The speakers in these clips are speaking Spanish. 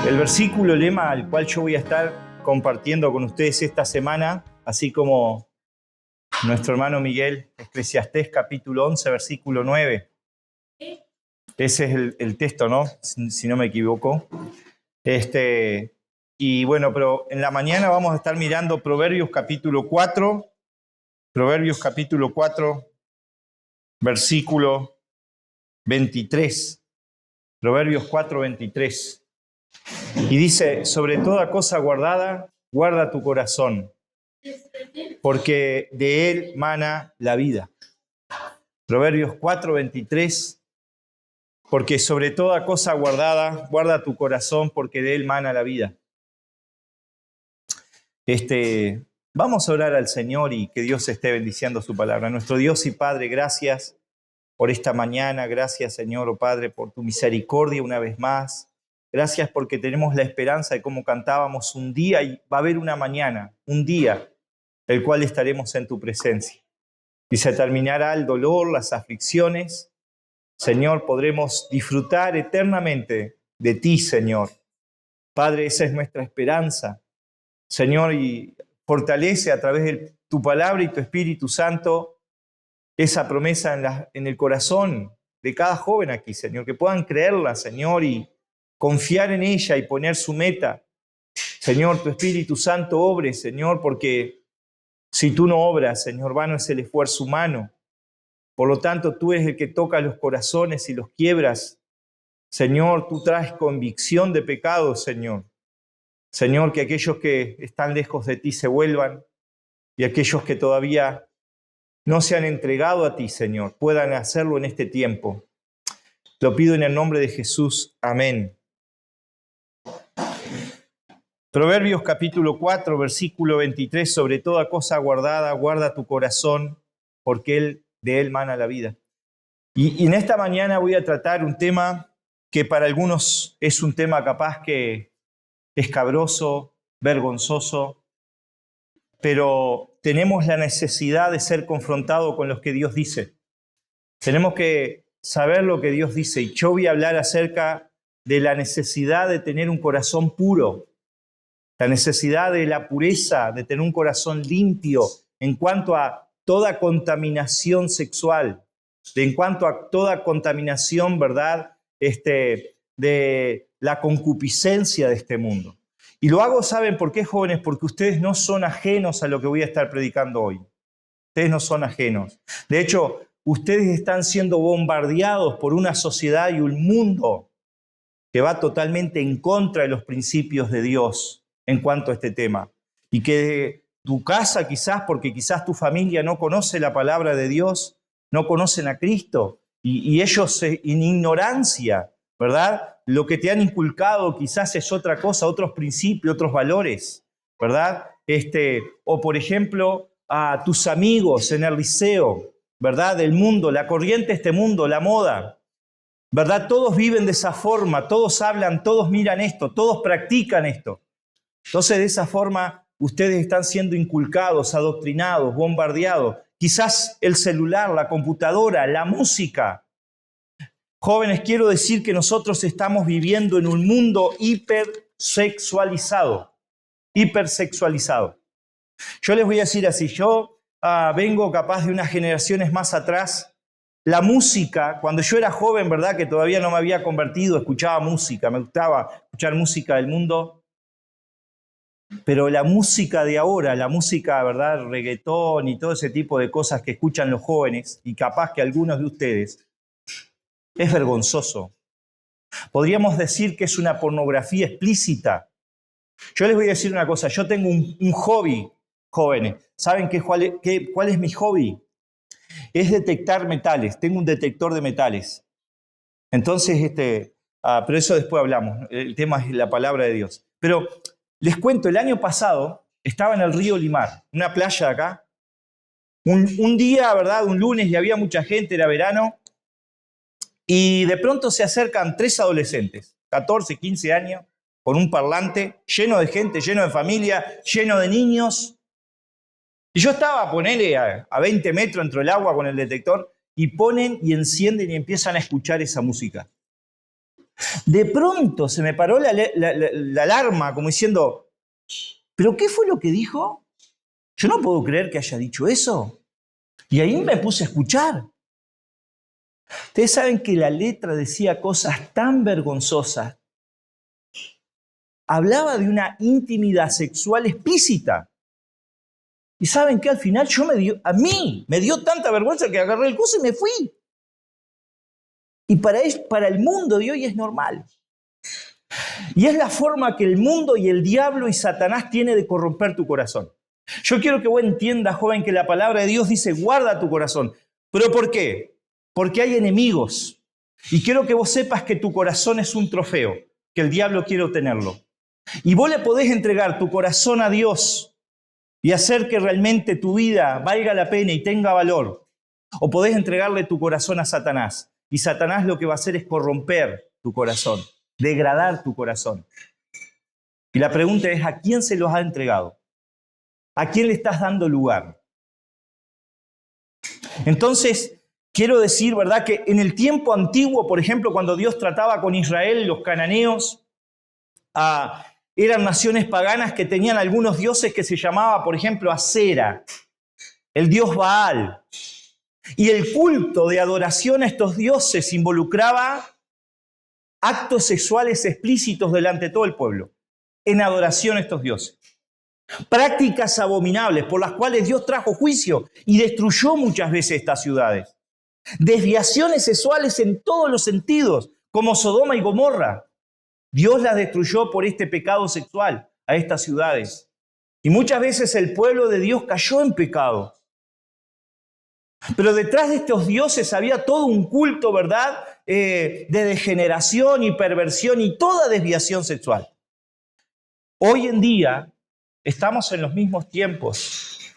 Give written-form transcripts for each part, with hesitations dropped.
El versículo lema al cual yo voy a estar compartiendo con ustedes esta semana, así como nuestro hermano Miguel, Eclesiastés capítulo 11, versículo 9. Ese es el texto, ¿no? Si no me equivoco. Y bueno, pero en la mañana vamos a estar mirando Proverbios capítulo 4, versículo 23. Proverbios 4, 23. Y dice, sobre toda cosa guardada, guarda tu corazón, porque de él mana la vida. Proverbios 4, 23. Porque sobre toda cosa guardada, guarda tu corazón, porque de él mana la vida. Vamos a orar al Señor y que Dios esté bendiciendo su palabra. Nuestro Dios y Padre, gracias por esta mañana. Gracias, Señor, oh Padre, por tu misericordia una vez más. Gracias porque tenemos la esperanza de cómo cantábamos un día y va a haber una mañana, un día, el cual estaremos en tu presencia. Y se terminará el dolor, las aflicciones. Señor, podremos disfrutar eternamente de ti, Señor. Padre, esa es nuestra esperanza. Señor, y fortalece a través de tu palabra y tu Espíritu Santo esa promesa en el corazón de cada joven aquí, Señor, que puedan creerla, Señor, y confiar en ella y poner su meta. Señor, tu Espíritu Santo obre, Señor, porque si tú no obras, Señor, vano es el esfuerzo humano. Por lo tanto, tú eres el que toca los corazones y los quiebras. Señor, tú traes convicción de pecado, Señor. Señor, que aquellos que están lejos de ti se vuelvan y aquellos que todavía no se han entregado a ti, Señor, puedan hacerlo en este tiempo. Lo pido en el nombre de Jesús. Amén. Proverbios capítulo 4, versículo 23. Sobre toda cosa guardada, guarda tu corazón, porque de él mana la vida. Y en esta mañana voy a tratar un tema que para algunos es un tema capaz que escabroso, vergonzoso, pero tenemos la necesidad de ser confrontados con lo que Dios dice. Tenemos que saber lo que Dios dice. Y yo voy a hablar acerca de la necesidad de tener un corazón puro, la necesidad de la pureza, de tener un corazón limpio en cuanto a toda contaminación sexual, en cuanto a toda contaminación, ¿verdad?, de la concupiscencia de este mundo. Y lo hago, ¿saben por qué, jóvenes? Porque ustedes no son ajenos a lo que voy a estar predicando hoy. Ustedes no son ajenos. De hecho, ustedes están siendo bombardeados por una sociedad y un mundo que va totalmente en contra de los principios de Dios en cuanto a este tema. Y que tu casa quizás, porque quizás tu familia no conoce la palabra de Dios, no conocen a Cristo, y ellos en ignorancia, ¿verdad? Lo que te han inculcado quizás es otra cosa, otros principios, otros valores, ¿verdad? O por ejemplo, a tus amigos en el liceo, ¿verdad? Del mundo, la corriente de este mundo, la moda, ¿verdad? Todos viven de esa forma, todos hablan, todos miran esto, todos practican esto. Entonces, de esa forma, ustedes están siendo inculcados, adoctrinados, bombardeados. Quizás el celular, la computadora, la música. Jóvenes, quiero decir que nosotros estamos viviendo en un mundo hipersexualizado. Hipersexualizado. Yo les voy a decir así, yo vengo capaz de unas generaciones más atrás. La música, cuando yo era joven, ¿verdad?, que todavía no me había convertido, escuchaba música, me gustaba escuchar música del mundo. Pero la música de ahora, la música, ¿verdad?, reggaetón y todo ese tipo de cosas que escuchan los jóvenes, y capaz que algunos de ustedes, es vergonzoso. Podríamos decir que es una pornografía explícita. Yo les voy a decir una cosa, yo tengo un hobby, jóvenes. ¿Saben cuál es mi hobby? Es detectar metales, tengo un detector de metales. Entonces, pero eso después hablamos, el tema es la palabra de Dios. Pero les cuento, el año pasado estaba en el río Limar, una playa de acá. Un día, ¿verdad?, un lunes, y había mucha gente, era verano, y de pronto se acercan 3 adolescentes, 14, 15 años, con un parlante, lleno de gente, lleno de familia, lleno de niños. Y yo estaba, ponele, a 20 metros dentro del agua con el detector, y ponen y encienden y empiezan a escuchar esa música. De pronto se me paró la alarma, como diciendo, ¿pero qué fue lo que dijo? Yo no puedo creer que haya dicho eso. Y ahí me puse a escuchar. Ustedes saben que la letra decía cosas tan vergonzosas. Hablaba de una intimidad sexual explícita. Y ¿saben qué? Al final a mí me dio tanta vergüenza que agarré el coso y me fui. Y para el mundo de hoy es normal. Y es la forma que el mundo y el diablo y Satanás tiene de corromper tu corazón. Yo quiero que vos entiendas, joven, que la palabra de Dios dice, guarda tu corazón. ¿Pero por qué? Porque hay enemigos. Y quiero que vos sepas que tu corazón es un trofeo, que el diablo quiere obtenerlo. Y vos le podés entregar tu corazón a Dios y hacer que realmente tu vida valga la pena y tenga valor. O podés entregarle tu corazón a Satanás. Y Satanás lo que va a hacer es corromper tu corazón, degradar tu corazón. Y la pregunta es, ¿a quién se los ha entregado? ¿A quién le estás dando lugar? Entonces, quiero decir, ¿verdad?, que en el tiempo antiguo, por ejemplo, cuando Dios trataba con Israel, los cananeos eran naciones paganas que tenían algunos dioses que se llamaba, por ejemplo, Asera, el dios Baal. Y el culto de adoración a estos dioses involucraba actos sexuales explícitos delante de todo el pueblo, en adoración a estos dioses. Prácticas abominables por las cuales Dios trajo juicio y destruyó muchas veces estas ciudades. Desviaciones sexuales en todos los sentidos, como Sodoma y Gomorra. Dios las destruyó por este pecado sexual a estas ciudades. Y muchas veces el pueblo de Dios cayó en pecado. Pero detrás de estos dioses había todo un culto, ¿verdad?, de degeneración y perversión y toda desviación sexual. Hoy en día estamos en los mismos tiempos.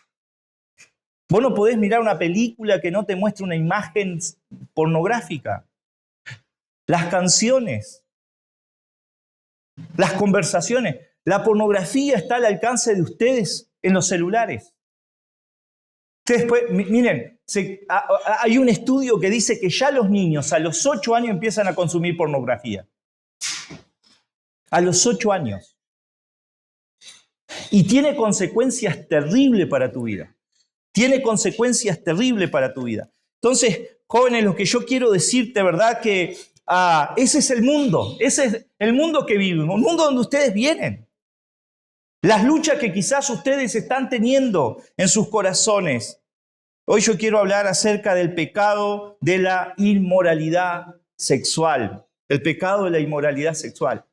Vos no podés mirar una película que no te muestre una imagen pornográfica. Las canciones, las conversaciones, la pornografía está al alcance de ustedes en los celulares. Ustedes miren, hay un estudio que dice que ya los niños a los 8 años empiezan a consumir pornografía. A los 8 años. Y tiene consecuencias terribles para tu vida. Tiene consecuencias terribles para tu vida. Entonces, jóvenes, lo que yo quiero decirte, ¿verdad?, que ese es el mundo. Ese es el mundo que vivimos, un mundo donde ustedes vienen. Las luchas que quizás ustedes están teniendo en sus corazones. Hoy yo quiero hablar acerca del pecado de la inmoralidad sexual. El pecado de la inmoralidad sexual.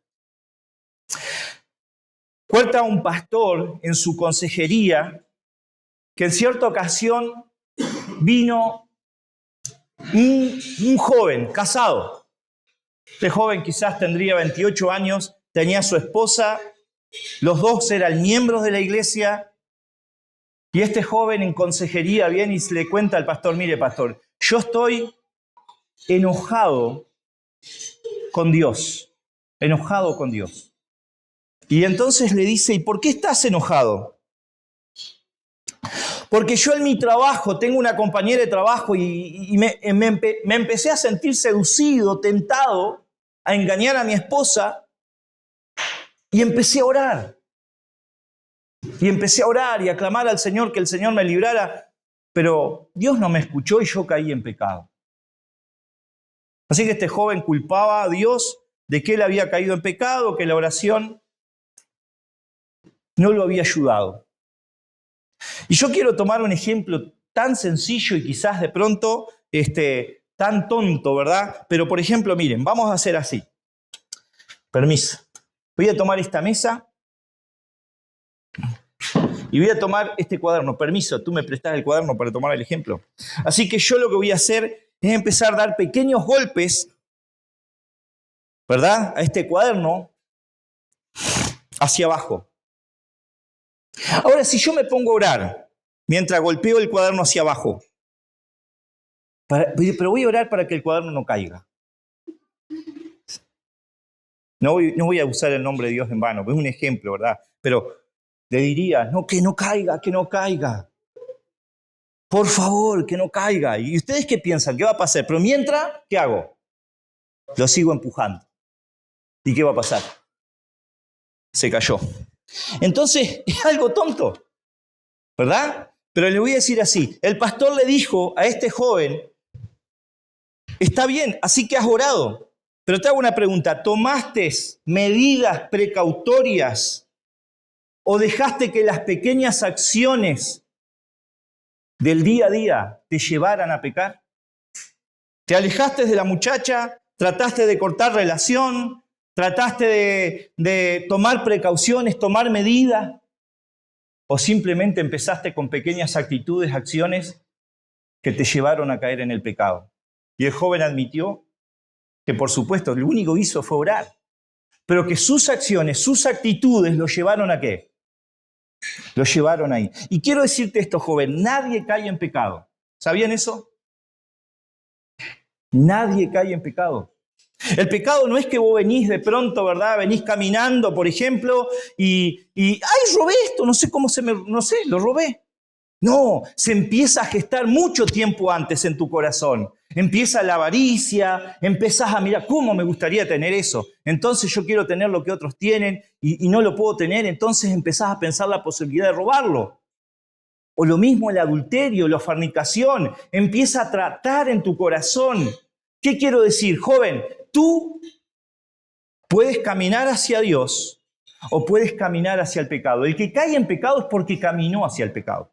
Cuenta un pastor en su consejería que en cierta ocasión vino un joven casado. Este joven quizás tendría 28 años, tenía a su esposa, los dos eran miembros de la iglesia. Y este joven en consejería viene y se le cuenta al pastor, mire pastor, yo estoy enojado con Dios, enojado con Dios. Y entonces le dice, ¿y por qué estás enojado? Porque yo en mi trabajo tengo una compañera de trabajo y me empecé a sentir seducido, tentado a engañar a mi esposa y empecé a orar. Y empecé a orar y a clamar al Señor que el Señor me librara, pero Dios no me escuchó y yo caí en pecado. Así que este joven culpaba a Dios de que él había caído en pecado, que la oración no lo había ayudado. Y yo quiero tomar un ejemplo tan sencillo y quizás de pronto tan tonto, ¿verdad? Pero por ejemplo, miren, vamos a hacer así. Permiso. Voy a tomar esta mesa y voy a tomar este cuaderno. Permiso, tú me prestás el cuaderno para tomar el ejemplo. Así que yo lo que voy a hacer es empezar a dar pequeños golpes, ¿verdad?, a este cuaderno hacia abajo. Ahora, si yo me pongo a orar mientras golpeo el cuaderno hacia abajo, pero voy a orar para que el cuaderno no caiga. No voy a usar el nombre de Dios en vano, es un ejemplo, ¿verdad? Pero le diría, no, que no caiga, que no caiga. Por favor, que no caiga. ¿Y ustedes qué piensan? ¿Qué va a pasar? Pero mientras, ¿qué hago? Lo sigo empujando. ¿Y qué va a pasar? Se cayó. Entonces, es algo tonto, ¿verdad? Pero le voy a decir así, el pastor le dijo a este joven, está bien, así que has orado, pero te hago una pregunta, ¿tomaste medidas precautorias o dejaste que las pequeñas acciones del día a día te llevaran a pecar? ¿Te alejaste de la muchacha? ¿Trataste de cortar relación? ¿Trataste de tomar precauciones, tomar medidas? ¿O simplemente empezaste con pequeñas actitudes, acciones que te llevaron a caer en el pecado? Y el joven admitió que, por supuesto, lo único que hizo fue orar, pero que sus acciones, sus actitudes lo llevaron ¿a qué? Lo llevaron ahí. Y quiero decirte esto, joven, nadie cae en pecado. ¿Sabían eso? Nadie cae en pecado. El pecado no es que vos venís de pronto, ¿verdad? Venís caminando, por ejemplo, ¡ay, robé esto! No sé cómo lo robé. No, se empieza a gestar mucho tiempo antes en tu corazón. Empieza la avaricia, empezás a mirar, ¿cómo me gustaría tener eso? Entonces yo quiero tener lo que otros tienen y no lo puedo tener, entonces empezás a pensar la posibilidad de robarlo. O lo mismo el adulterio, la fornicación, empieza a tratar en tu corazón. ¿Qué quiero decir? Joven, tú puedes caminar hacia Dios o puedes caminar hacia el pecado. El que cae en pecado es porque caminó hacia el pecado.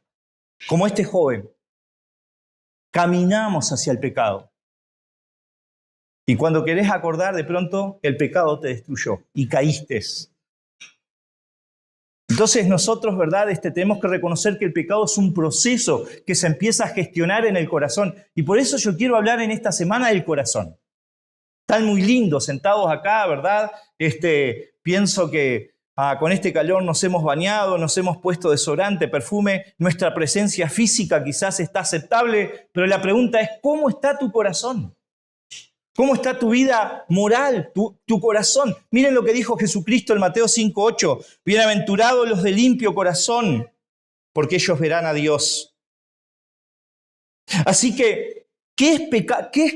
Como este joven, caminamos hacia el pecado. Y cuando querés acordar, de pronto el pecado te destruyó y caíste. Entonces nosotros, ¿verdad? Tenemos que reconocer que el pecado es un proceso que se empieza a gestionar en el corazón. Y por eso yo quiero hablar en esta semana del corazón. Están muy lindos sentados acá, ¿verdad? Pienso que con este calor nos hemos bañado, nos hemos puesto desodorante, perfume. Nuestra presencia física quizás está aceptable, pero la pregunta es, ¿cómo está tu corazón? ¿Cómo está tu vida moral, tu corazón? Miren lo que dijo Jesucristo en Mateo 5:8. Bienaventurados los de limpio corazón, porque ellos verán a Dios. Así que,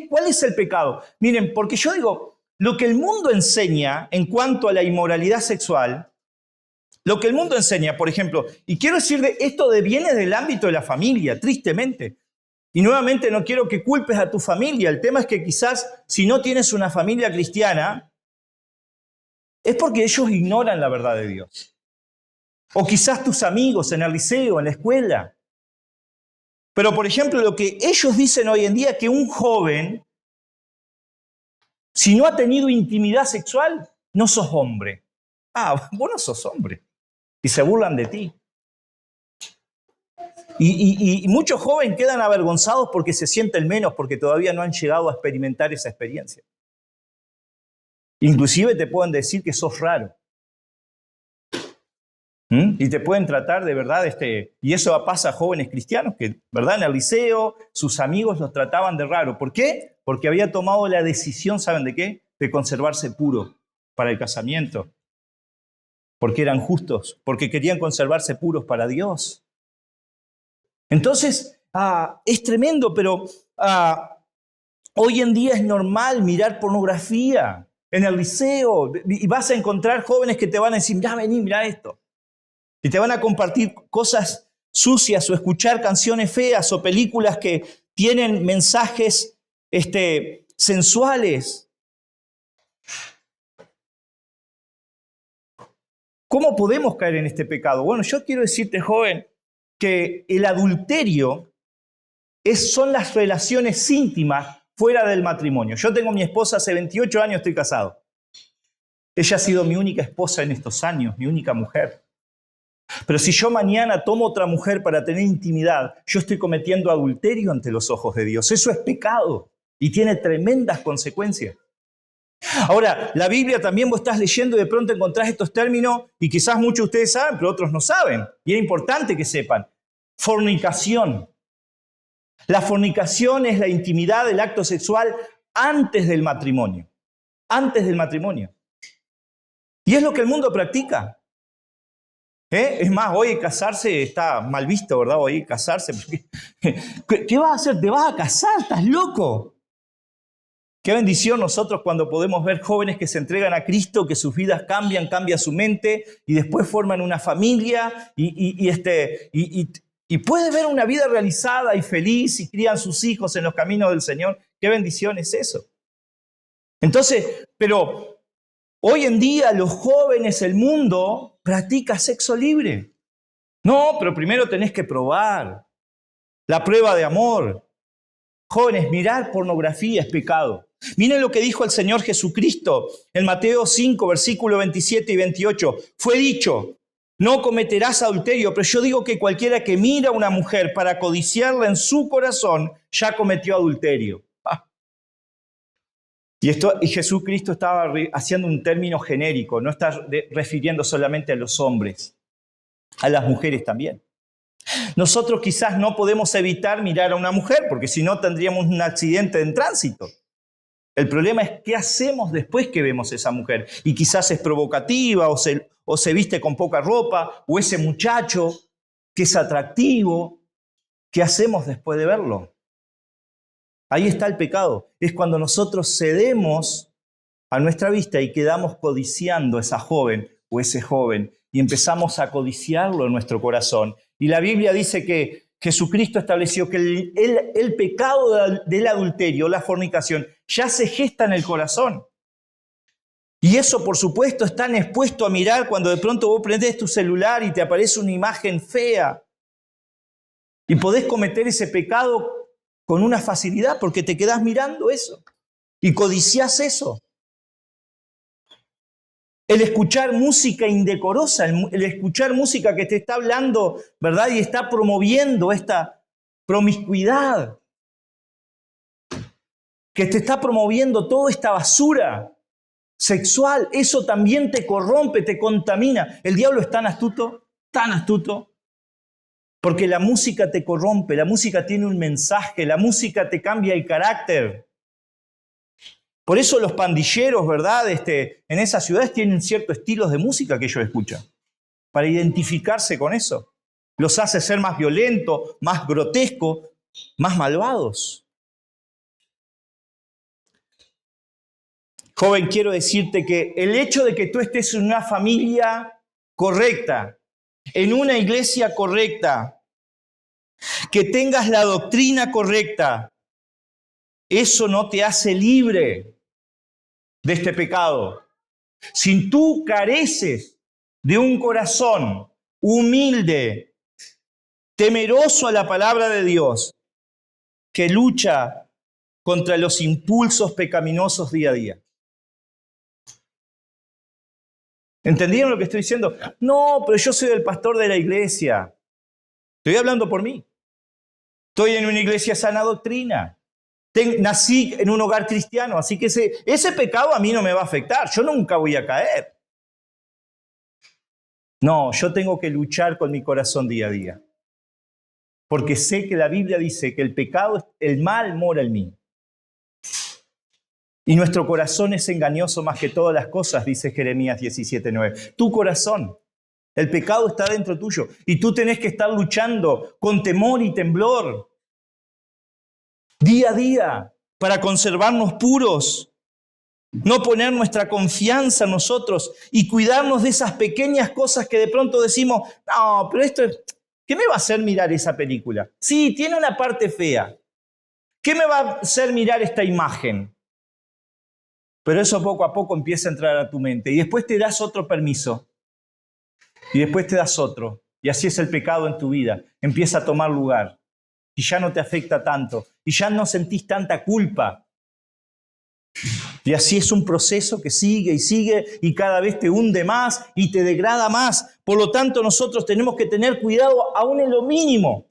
¿cuál es el pecado? Miren, porque yo digo, lo que el mundo enseña en cuanto a la inmoralidad sexual, lo que el mundo enseña, por ejemplo, y quiero decir, esto viene del ámbito de la familia, tristemente. Y nuevamente no quiero que culpes a tu familia. El tema es que quizás si no tienes una familia cristiana, es porque ellos ignoran la verdad de Dios. O quizás tus amigos en el liceo, en la escuela. Pero, por ejemplo, lo que ellos dicen hoy en día es que un joven, si no ha tenido intimidad sexual, no sos hombre. Ah, vos no sos hombre. Y se burlan de ti. Y muchos jóvenes quedan avergonzados porque se sienten menos, porque todavía no han llegado a experimentar esa experiencia. Inclusive te pueden decir que sos raro. Y te pueden tratar de verdad, y eso pasa a jóvenes cristianos que, ¿verdad? En el liceo, sus amigos los trataban de raro. ¿Por qué? Porque había tomado la decisión, ¿saben de qué? De conservarse puro para el casamiento. Porque eran justos, porque querían conservarse puros para Dios. Entonces, es tremendo, pero hoy en día es normal mirar pornografía en el liceo y vas a encontrar jóvenes que te van a decir, mira, vení, mira esto. Y te van a compartir cosas sucias o escuchar canciones feas o películas que tienen mensajes sensuales. ¿Cómo podemos caer en este pecado? Bueno, yo quiero decirte, joven, que el adulterio son las relaciones íntimas fuera del matrimonio. Yo tengo mi esposa hace 28 años, estoy casado. Ella ha sido mi única esposa en estos años, mi única mujer. Pero si yo mañana tomo otra mujer para tener intimidad, yo estoy cometiendo adulterio ante los ojos de Dios. Eso es pecado y tiene tremendas consecuencias. Ahora, la Biblia también vos estás leyendo y de pronto encontrás estos términos y quizás muchos de ustedes saben, pero otros no saben. Y es importante que sepan. Fornicación. La fornicación es la intimidad, el acto sexual antes del matrimonio. Antes del matrimonio. Y es lo que el mundo practica. Es más, hoy casarse está mal visto, ¿verdad? Hoy casarse. ¿Qué vas a hacer? ¿Te vas a casar? ¿Estás loco? Qué bendición nosotros cuando podemos ver jóvenes que se entregan a Cristo, que sus vidas cambian, cambia su mente y después forman una familia y puede ver una vida realizada y feliz y crían sus hijos en los caminos del Señor. Qué bendición es eso. Entonces, pero hoy en día los jóvenes, el mundo, practica sexo libre. No, pero primero tenés que probar la prueba de amor. Jóvenes, mirar pornografía es pecado. Miren lo que dijo el Señor Jesucristo en Mateo 5, versículos 27 y 28. Fue dicho, no cometerás adulterio, pero yo digo que cualquiera que mira a una mujer para codiciarla en su corazón, ya cometió adulterio. Y Jesucristo estaba haciendo un término genérico, no está refiriendo solamente a los hombres, a las mujeres también. Nosotros quizás no podemos evitar mirar a una mujer, porque si no tendríamos un accidente en tránsito. El problema es qué hacemos después que vemos a esa mujer. Y quizás es provocativa, o se viste con poca ropa, o ese muchacho que es atractivo. ¿Qué hacemos después de verlo? Ahí está el pecado. Es cuando nosotros cedemos a nuestra vista y quedamos codiciando a esa joven o ese joven y empezamos a codiciarlo en nuestro corazón. Y la Biblia dice que Jesucristo estableció que el pecado del adulterio, la fornicación, ya se gesta en el corazón. Y eso, por supuesto, están expuestos a mirar cuando de pronto vos prendés tu celular y te aparece una imagen fea. Y podés cometer ese pecado con una facilidad porque te quedás mirando eso y codiciás eso. El escuchar música indecorosa, el escuchar música que te está hablando, ¿verdad? Y está promoviendo esta promiscuidad, que te está promoviendo toda esta basura sexual, eso también te corrompe, te contamina. El diablo es tan astuto, porque la música te corrompe, la música tiene un mensaje, la música te cambia el carácter. Por eso los pandilleros, ¿verdad? En esas ciudades tienen ciertos estilos de música que ellos escuchan, para identificarse con eso. Los hace ser más violentos, más grotescos, más malvados. Joven, quiero decirte que el hecho de que tú estés en una familia correcta, en una iglesia correcta, que tengas la doctrina correcta, eso no te hace libre de este pecado. Si tú careces de un corazón humilde, temeroso a la palabra de Dios, que lucha contra los impulsos pecaminosos día a día. ¿Entendieron lo que estoy diciendo? No, pero yo soy el pastor de la iglesia. Estoy hablando por mí. Estoy en una iglesia sana doctrina. Nací en un hogar cristiano, así que ese pecado a mí no me va a afectar. Yo nunca voy a caer. No, yo tengo que luchar con mi corazón día a día. Porque sé que la Biblia dice que el pecado, el mal mora en mí. Y nuestro corazón es engañoso más que todas las cosas, dice Jeremías 17:9. Tu corazón, el pecado está dentro tuyo. Y tú tenés que estar luchando con temor y temblor. Día a día, para conservarnos puros, no poner nuestra confianza en nosotros y cuidarnos de esas pequeñas cosas que de pronto decimos, no, pero ¿qué me va a hacer mirar esa película? Sí, tiene una parte fea. ¿Qué me va a hacer mirar esta imagen? Pero eso poco a poco empieza a entrar a tu mente y después te das otro permiso y después te das otro. Y así es el pecado en tu vida, empieza a tomar lugar. Y ya no te afecta tanto, y ya no sentís tanta culpa. Y así es un proceso que sigue y sigue, y cada vez te hunde más y te degrada más. Por lo tanto, nosotros tenemos que tener cuidado aún en lo mínimo.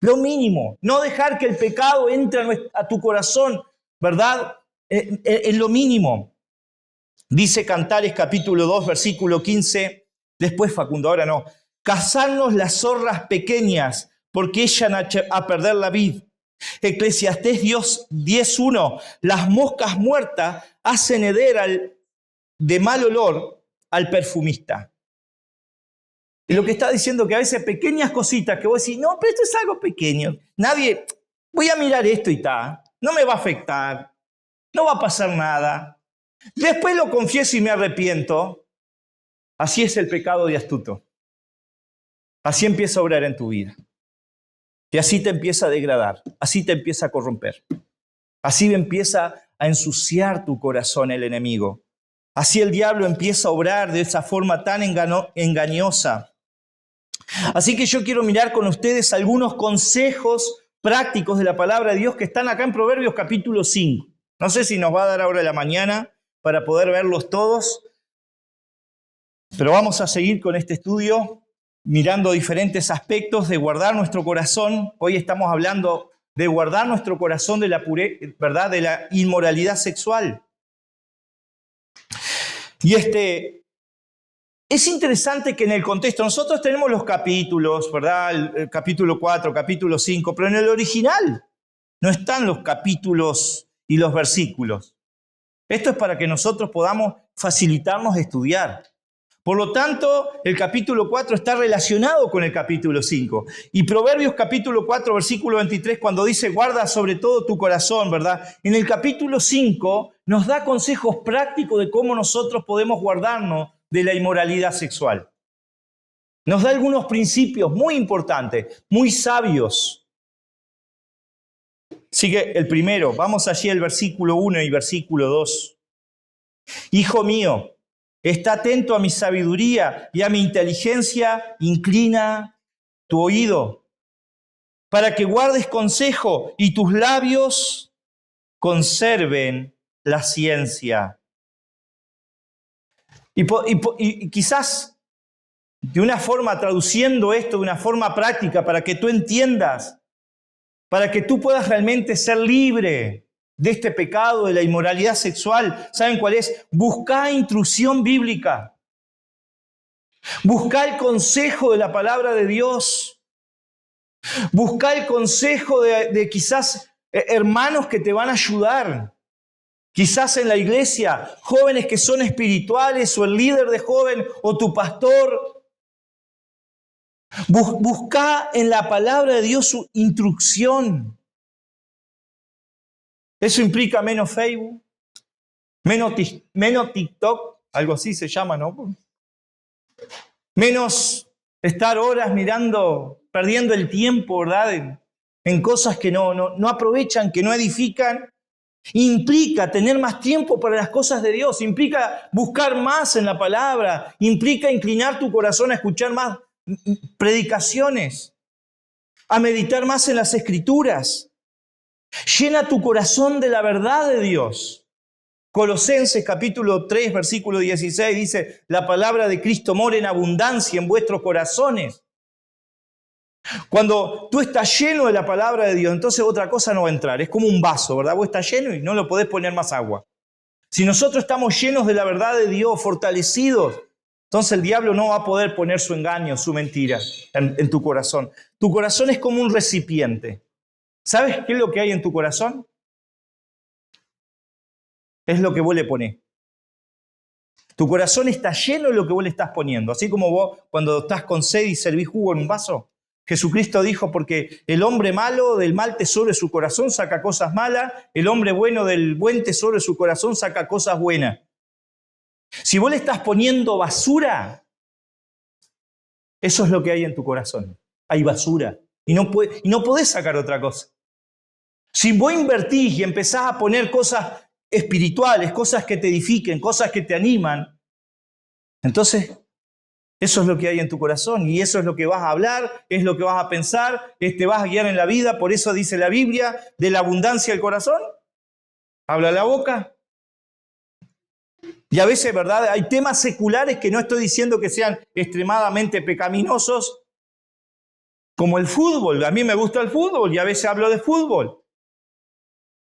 Lo mínimo. No dejar que el pecado entre a tu corazón, ¿verdad? En lo mínimo. Dice Cantares capítulo 2, versículo 15. Después, Facundo, ahora no. Cazarnos las zorras pequeñas, porque echan a perder la vid. Eclesiastés 10:1, las moscas muertas hacen heder de mal olor al perfumista. Y lo que está diciendo que a veces pequeñas cositas que vos decís, no, pero esto es algo pequeño. Voy a mirar esto y está, no me va a afectar. no va a pasar nada. Después lo confieso y me arrepiento. Así es el pecado de astuto. Así empieza a obrar en tu vida. Y así te empieza a degradar, así te empieza a corromper. Así empieza a ensuciar tu corazón el enemigo. Así el diablo empieza a obrar de esa forma tan engañosa. Así que yo quiero mirar con ustedes algunos consejos prácticos de la palabra de Dios que están acá en Proverbios capítulo 5. No sé si nos va a dar ahora la mañana para poder verlos todos, pero vamos a seguir con este estudio mirando diferentes aspectos de guardar nuestro corazón. Hoy estamos hablando de guardar nuestro corazón de la ¿verdad? De la inmoralidad sexual. Y es interesante que en el contexto, nosotros tenemos los capítulos, ¿verdad? El capítulo 4, capítulo 5, pero en el original no están los capítulos y los versículos. Esto es para que nosotros podamos facilitarnos estudiar. Por lo tanto, el capítulo 4 está relacionado con el capítulo 5. Y Proverbios capítulo 4, versículo 23, cuando dice, guarda sobre todo tu corazón, ¿verdad? En el capítulo 5 nos da consejos prácticos de cómo nosotros podemos guardarnos de la inmoralidad sexual. Nos da algunos principios muy importantes, muy sabios. Sigue el primero, vamos allí al versículo 1 y versículo 2. Hijo mío, está atento a mi sabiduría y a mi inteligencia, inclina tu oído, para que guardes consejo y tus labios conserven la ciencia. Y quizás de una forma, traduciendo esto de una forma práctica, para que tú entiendas, para que tú puedas realmente ser libre de este pecado, de la inmoralidad sexual. ¿Saben cuál es? Busca instrucción bíblica. Busca el consejo de la palabra de Dios. Busca el consejo de quizás hermanos que te van a ayudar. Quizás en la iglesia, jóvenes que son espirituales, o el líder de joven, o tu pastor. Busca en la palabra de Dios su instrucción. Eso implica menos Facebook, menos TikTok, algo así se llama, ¿no? Menos estar horas mirando, perdiendo el tiempo, ¿verdad? En cosas que no aprovechan, que no edifican. Implica tener más tiempo para las cosas de Dios, implica buscar más en la palabra, implica inclinar tu corazón a escuchar más predicaciones, a meditar más en las Escrituras. Llena tu corazón de la verdad de Dios. Colosenses capítulo 3, versículo 16 dice, la palabra de Cristo mora en abundancia en vuestros corazones. Cuando tú estás lleno de la palabra de Dios, entonces otra cosa no va a entrar. Es como un vaso, ¿verdad? Vos estás lleno y no lo podés poner más agua. Si nosotros estamos llenos de la verdad de Dios, fortalecidos, entonces el diablo no va a poder poner su engaño, su mentira en tu corazón. Tu corazón es como un recipiente. ¿Sabes qué es lo que hay en tu corazón? Es lo que vos le ponés. Tu corazón está lleno de lo que vos le estás poniendo. Así como vos cuando estás con sed y servís jugo en un vaso. Jesucristo dijo, porque el hombre malo del mal tesoro de su corazón saca cosas malas, el hombre bueno del buen tesoro de su corazón saca cosas buenas. Si vos le estás poniendo basura, eso es lo que hay en tu corazón. Hay basura. Y no podés sacar otra cosa. Si vos invertís y empezás a poner cosas espirituales, cosas que te edifiquen, cosas que te animan, entonces eso es lo que hay en tu corazón y eso es lo que vas a hablar, es lo que vas a pensar, te vas a guiar en la vida. Por eso dice la Biblia, de la abundancia del corazón, habla la boca. Y a veces, ¿verdad? Hay temas seculares que no estoy diciendo que sean extremadamente pecaminosos, como el fútbol. A mí me gusta el fútbol y a veces hablo de fútbol.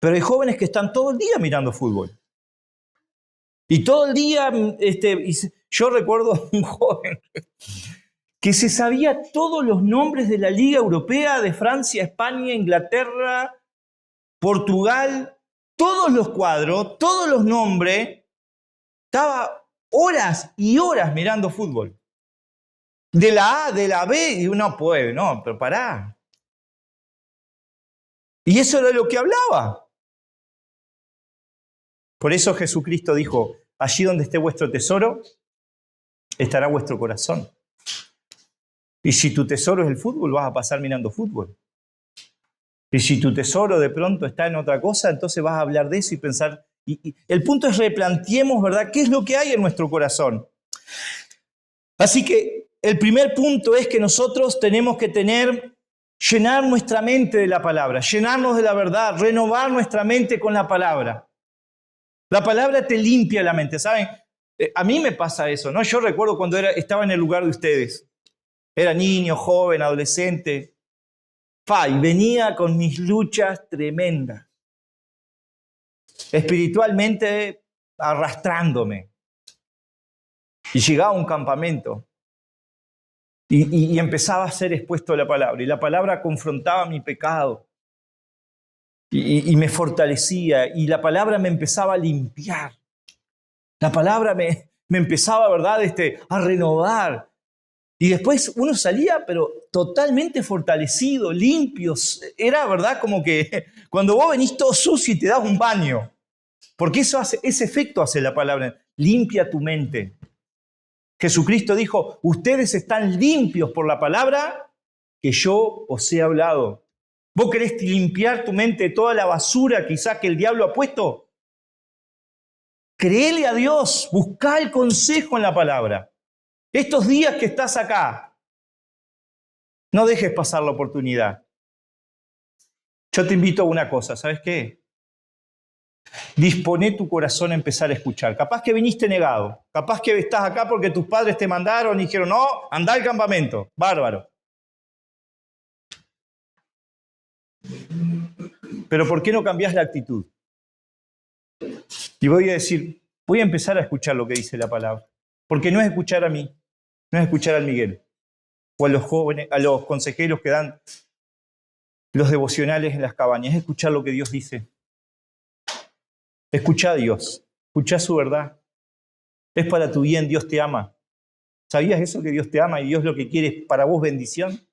Pero hay jóvenes que están todo el día mirando fútbol. Y todo el día, yo recuerdo un joven que se sabía todos los nombres de la Liga Europea, de Francia, España, Inglaterra, Portugal, todos los cuadros, todos los nombres. Estaba horas y horas mirando fútbol. De la A, de la B, y uno puede, no, pero pará. Y eso era lo que hablaba. Por eso Jesucristo dijo, allí donde esté vuestro tesoro, estará vuestro corazón. Y si tu tesoro es el fútbol, vas a pasar mirando fútbol. Y si tu tesoro de pronto está en otra cosa, entonces vas a hablar de eso y pensar. Y el punto es replanteemos, ¿verdad? ¿Qué es lo que hay en nuestro corazón? Así que el primer punto es que nosotros tenemos que llenar nuestra mente de la palabra, llenarnos de la verdad, renovar nuestra mente con la palabra. La palabra te limpia la mente, ¿saben? A mí me pasa eso, ¿no? Yo recuerdo cuando estaba en el lugar de ustedes. Era niño, joven, adolescente. Y venía con mis luchas tremendas. Espiritualmente arrastrándome. Y llegaba a un campamento. Y empezaba a ser expuesto a la palabra. Y la palabra confrontaba mi pecado. Y me fortalecía. Y la palabra me empezaba a limpiar. La palabra me empezaba, ¿verdad?, a renovar. Y después uno salía, pero totalmente fortalecido, limpio. Era, ¿verdad?, como que cuando vos venís todo sucio y te das un baño. Porque ese efecto hace la palabra. Limpia tu mente. Jesucristo dijo, ustedes están limpios por la palabra que yo os he hablado. ¿Vos querés limpiar tu mente de toda la basura quizás que el diablo ha puesto? Créele a Dios, buscá el consejo en la palabra. Estos días que estás acá, no dejes pasar la oportunidad. Yo te invito a una cosa, ¿sabes qué? Disponé tu corazón a empezar a escuchar. Capaz que viniste negado, capaz que estás acá porque tus padres te mandaron y dijeron, no, anda al campamento, bárbaro. Pero ¿por qué no cambiás la actitud? Y voy a decir, voy a empezar a escuchar lo que dice la palabra. Porque no es escuchar a mí, no es escuchar al Miguel o a los jóvenes, a los consejeros que dan los devocionales en las cabañas, es escuchar lo que Dios dice. Escucha a Dios, escucha su verdad. Es para tu bien, Dios te ama. ¿Sabías eso, que Dios te ama y Dios lo que quiere es para vos bendición?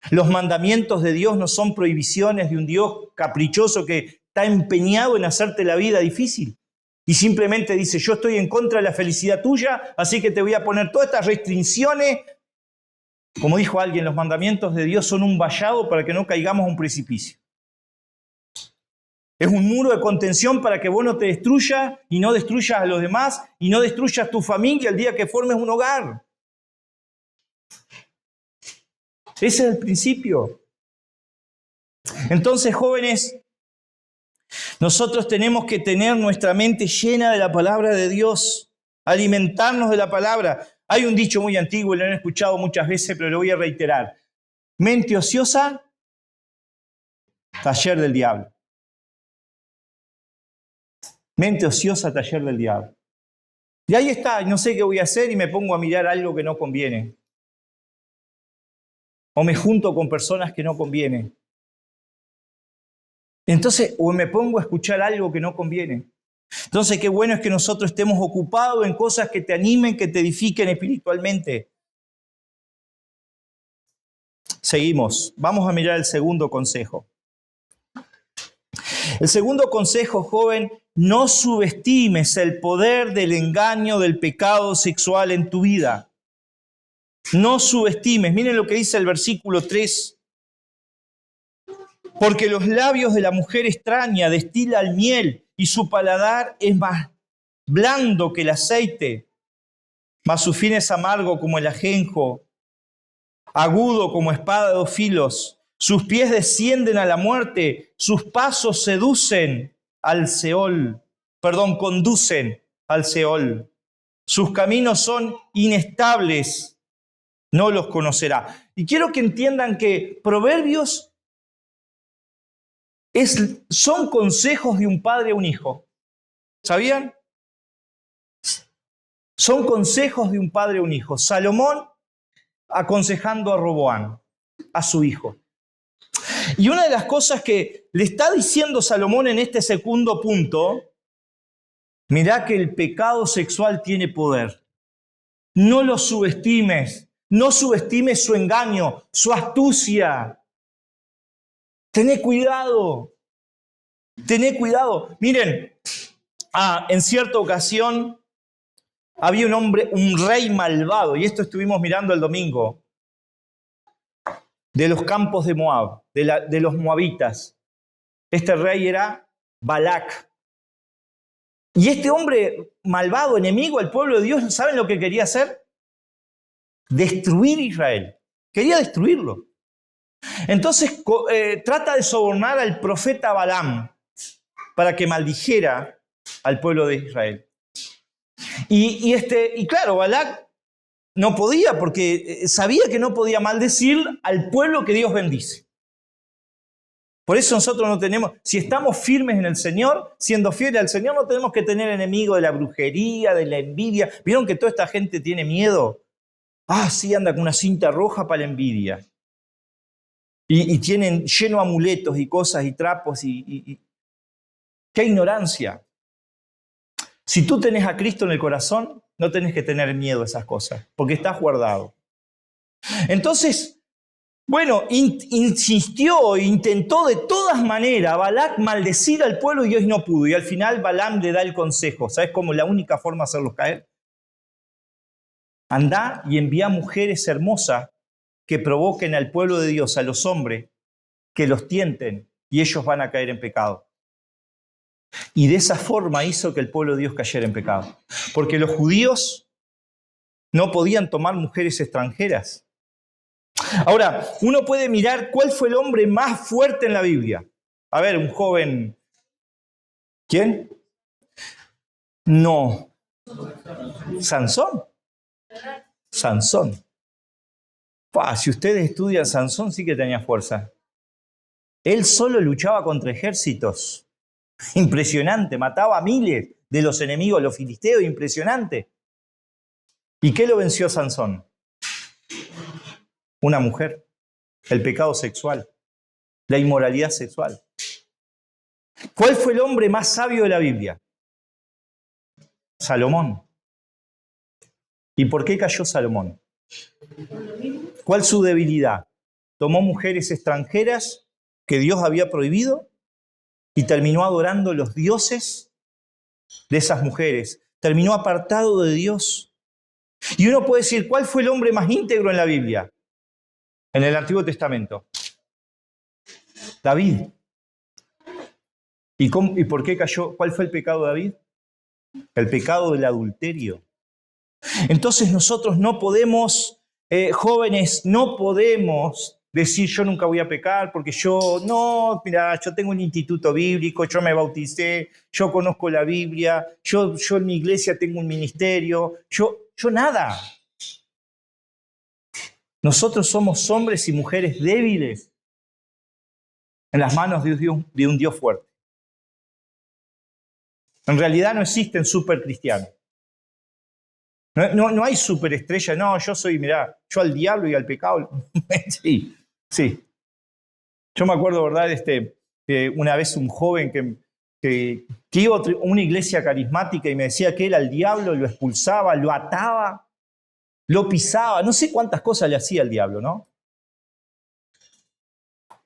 Los mandamientos de Dios no son prohibiciones de un Dios caprichoso que está empeñado en hacerte la vida difícil. Y simplemente dice, yo estoy en contra de la felicidad tuya, así que te voy a poner todas estas restricciones. Como dijo alguien, los mandamientos de Dios son un vallado para que no caigamos a un precipicio. Es un muro de contención para que vos no te destruyas y no destruyas a los demás y no destruyas tu familia el día que formes un hogar. Ese es el principio. Entonces, jóvenes, nosotros tenemos que tener nuestra mente llena de la palabra de Dios, alimentarnos de la palabra. Hay un dicho muy antiguo, lo han escuchado muchas veces, pero lo voy a reiterar. Mente ociosa, taller del diablo. Mente ociosa, taller del diablo. Y ahí está, no sé qué voy a hacer y me pongo a mirar algo que no conviene. O me junto con personas que no convienen. Entonces, o me pongo a escuchar algo que no conviene. Entonces, qué bueno es que nosotros estemos ocupados en cosas que te animen, que te edifiquen espiritualmente. Seguimos. Vamos a mirar el segundo consejo. El segundo consejo, joven, no subestimes el poder del engaño del pecado sexual en tu vida. No subestimes. Miren lo que dice el versículo 3. Porque los labios de la mujer extraña destilan miel y su paladar es más blando que el aceite, mas su fin es amargo como el ajenjo, agudo como espada de dos filos. Sus pies descienden a la muerte, sus pasos conducen al Seol. Sus caminos son inestables, no los conocerá. Y quiero que entiendan que Proverbios son consejos de un padre a un hijo. ¿Sabían? Son consejos de un padre a un hijo. Salomón aconsejando a Roboam, a su hijo. Y una de las cosas que le está diciendo Salomón en este segundo punto, mirá que el pecado sexual tiene poder. No lo subestimes, no subestimes su engaño, su astucia. Tené cuidado. Miren, En cierta ocasión había un rey malvado, y esto estuvimos mirando el domingo, de los campos de Moab, de los moabitas. Este rey era Balac. Y este hombre malvado, enemigo al pueblo de Dios, ¿saben lo que quería hacer? Destruir Israel. Quería destruirlo. Entonces trata de sobornar al profeta Balaam para que maldijera al pueblo de Israel. Y claro, Balac no podía, porque sabía que no podía maldecir al pueblo que Dios bendice. Por eso nosotros no tenemos, si estamos firmes en el Señor, siendo fieles al Señor, no tenemos que tener enemigo de la brujería, de la envidia. ¿Vieron que toda esta gente tiene miedo? Sí, anda con una cinta roja para la envidia. Y tienen lleno de amuletos y cosas y trapos ¡qué ignorancia! Si tú tenés a Cristo en el corazón, no tenés que tener miedo a esas cosas, porque estás guardado. Entonces, bueno, insistió, intentó de todas maneras Balac maldecir al pueblo y Dios no pudo. Y al final Balaam le da el consejo. ¿Sabes cómo la única forma de hacerlos caer? Andá y envía mujeres hermosas que provoquen al pueblo de Dios, a los hombres, que los tienten y ellos van a caer en pecado. Y de esa forma hizo que el pueblo de Dios cayera en pecado. Porque los judíos no podían tomar mujeres extranjeras. Ahora, uno puede mirar cuál fue el hombre más fuerte en la Biblia. A ver, un joven. ¿Quién? No. ¿Sansón? Sansón. Si ustedes estudian Sansón, sí que tenía fuerza. Él solo luchaba contra ejércitos. Impresionante, mataba a miles de los enemigos, los filisteos, impresionante. ¿Y qué lo venció Sansón? Una mujer, el pecado sexual, la inmoralidad sexual. ¿Cuál fue el hombre más sabio de la Biblia? Salomón. ¿Y por qué cayó Salomón? ¿Cuál su debilidad? Tomó mujeres extranjeras que Dios había prohibido y terminó adorando los dioses de esas mujeres. Terminó apartado de Dios. Y uno puede decir, ¿cuál fue el hombre más íntegro en la Biblia? En el Antiguo Testamento. David. ¿Y por qué cayó? ¿Cuál fue el pecado de David? El pecado del adulterio. Entonces nosotros no podemos, jóvenes, no podemos decir yo nunca voy a pecar porque yo tengo un instituto bíblico, yo me bauticé, yo conozco la Biblia, yo en mi iglesia tengo un ministerio, yo nada. Nosotros somos hombres y mujeres débiles en las manos de un Dios fuerte. En realidad no existen supercristianos. No hay superestrella. No, yo soy, yo al diablo y al pecado. Sí. Yo me acuerdo, ¿verdad? Una vez un joven que iba a una iglesia carismática y me decía que él al diablo lo expulsaba, lo ataba, lo pisaba, no sé cuántas cosas le hacía al diablo, ¿no?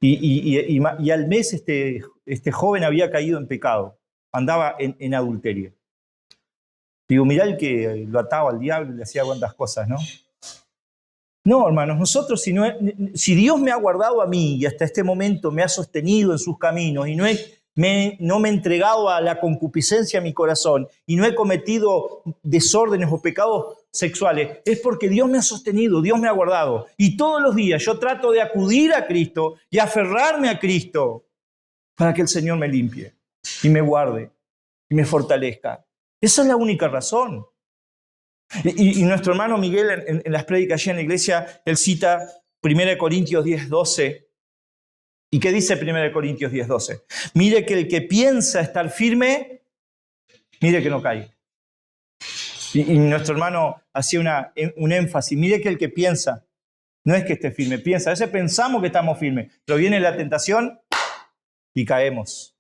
Y al mes este joven había caído en pecado, andaba en adulterio. Digo, mirá el que lo ataba al diablo y le hacía cuantas cosas, ¿no? No, hermanos, nosotros, si Dios me ha guardado a mí y hasta este momento me ha sostenido en sus caminos y no me he entregado a la concupiscencia de mi corazón y no he cometido desórdenes o pecados sexuales, es porque Dios me ha sostenido, Dios me ha guardado. Y todos los días yo trato de acudir a Cristo y aferrarme a Cristo para que el Señor me limpie y me guarde y me fortalezca. Esa es la única razón. Y nuestro hermano Miguel en las prédicas allí en la iglesia, él cita 1 Corintios 10:12. ¿Y qué dice 1 Corintios 10:12? Mire que el que piensa estar firme, mire que no cae. Y nuestro hermano hacía un énfasis, mire que el que piensa, no es que esté firme, piensa. A veces pensamos que estamos firmes, pero viene la tentación y caemos.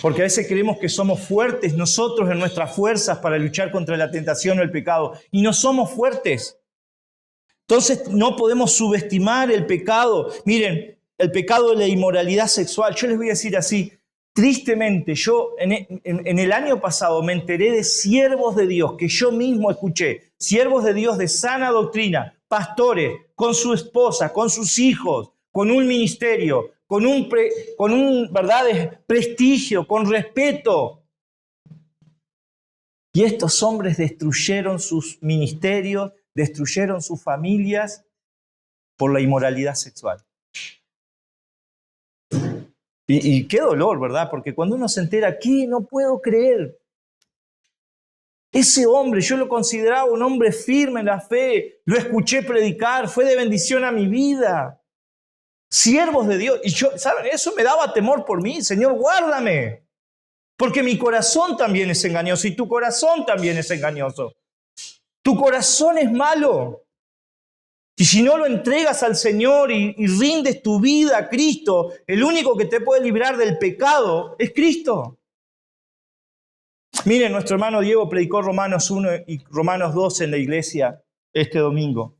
Porque a veces creemos que somos fuertes nosotros en nuestras fuerzas para luchar contra la tentación o el pecado. Y no somos fuertes. Entonces no podemos subestimar el pecado. Miren, el pecado de la inmoralidad sexual. Yo les voy a decir así, Tristemente, yo en el año pasado me enteré de siervos de Dios que yo mismo escuché, siervos de Dios de sana doctrina, pastores, con su esposa, con sus hijos, con un ministerio, con un ¿verdad?, prestigio, con respeto. Y estos hombres destruyeron sus ministerios, destruyeron sus familias por la inmoralidad sexual. Y qué dolor, ¿verdad? Porque cuando uno se entera, ¿qué? No puedo creer. Ese hombre, yo lo consideraba un hombre firme en la fe, lo escuché predicar, fue de bendición a mi vida. Siervos de Dios. Y yo, ¿saben? Eso me daba temor por mí. Señor, guárdame. Porque mi corazón también es engañoso y tu corazón también es engañoso. Tu corazón es malo. Y si no lo entregas al Señor y rindes tu vida a Cristo, el único que te puede librar del pecado es Cristo. Miren, nuestro hermano Diego predicó Romanos 1 y Romanos 2 en la iglesia este domingo.